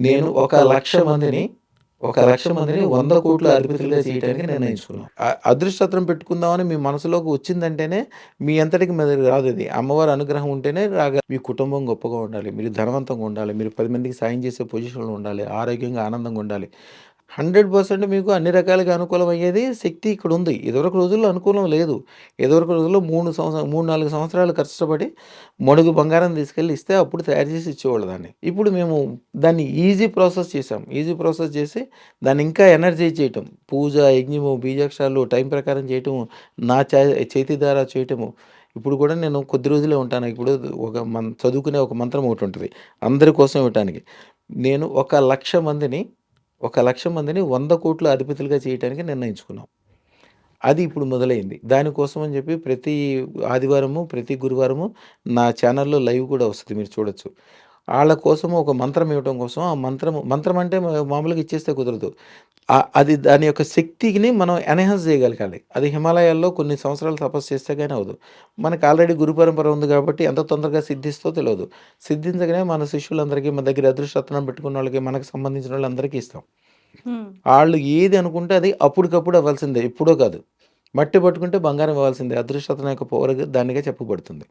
నేను ఒక 1,00,000 మందిని, ఒక 1,00,000 మందిని 100,00,00,000 అధిపతులుగా చేయటానికి నిర్ణయించుకున్నాం. అదృష్టత్రం పెట్టుకుందామని మీ మనసులోకి వచ్చిందంటేనే మీ అంతటికి మీది రాదది. అమ్మవారి అనుగ్రహం ఉంటేనే మీ కుటుంబం గొప్పగా ఉండాలి. మీరు ధనవంతంగా ఉండాలి. మీరు 10 మందికి సాయం చేసే పొజిషన్‌లో ఉండాలి. ఆరోగ్యంగా, ఆనందంగా ఉండాలి. 100% మీకు అన్ని రకాలుగా అనుకూలమయ్యేది శక్తి ఇక్కడుంది. ఇదివరకు రోజుల్లో అనుకూలం లేదు. ఇదివరకు రోజుల్లో 3, 4 సంవత్సరాలు కష్టపడి మణుగు బంగారం తీసుకెళ్ళి ఇస్తే అప్పుడు తయారు చేసి ఇచ్చేవాళ్ళు దాన్ని. ఇప్పుడు మేము దాన్ని ఈజీ ప్రాసెస్ చేసాం. ఈజీ ప్రాసెస్ చేసి దాన్ని ఇంకా ఎనర్జైజ్ చేయటం. పూజ, యజ్ఞము, బీజాక్షరాలు టైం ప్రకారం చేయటము, నా చేతి ద్వారా చేయటము. ఇప్పుడు కూడా నేను కొద్ది రోజులే ఉంటాను. ఇప్పుడు ఒక చదువుకునే ఒక మంత్రం ఒకటుంటది. అందరి కోసం ఇవ్వటానికి. నేను ఒక 1,00,000 మందిని, ఒక 1,00,000 మందిని 100,00,00,000 అధిపతులుగా చేయటానికి నిర్ణయించుకున్నాం. అది ఇప్పుడు మొదలైంది. దానికోసం అని చెప్పి ప్రతి ఆదివారము, ప్రతి గురువారము నా ఛానెల్‌లో లైవ్ కూడా వస్తది. మీరు చూడొచ్చు. ఆళ్ళ కోసం ఒక మంత్రం ఇవ్వటం కోసం ఆ మంత్రం అంటే మామూలుగా ఇచ్చేస్తే కుదరదు. అది దాని యొక్క శక్తిని మనం ఎన్హాన్స్ చేయగలగాలి. అది హిమాలయాల్లో కొన్ని సంవత్సరాలు తపస్సు చేస్తే గాని అవ్వదు. మనకు ఆల్రెడీ గురు పరంపర ఉంది కాబట్టి ఎంత తొందరగా సిద్ధిస్తో తెలవదు. సిద్ధించగానే మన శిష్యులందరికీ మన దగ్గర అదృష్టరత్నం పెట్టుకున్నోళ్ళకి, మనకు సంబంధించిన వాళ్ళందరికీ ఇస్తాం. హ్మ్. ఆళ్ళు ఏది అనుకుంటే అది అప్పటికప్పుడు అవ్వాల్సిందే. ఎప్పుడో కాదు. మట్టి పట్టుకుంటే బంగారం ఇవ్వాల్సిందే. అదృష్టరత్నం యొక్క పవర్ దానికే చెప్పబడుతుంది.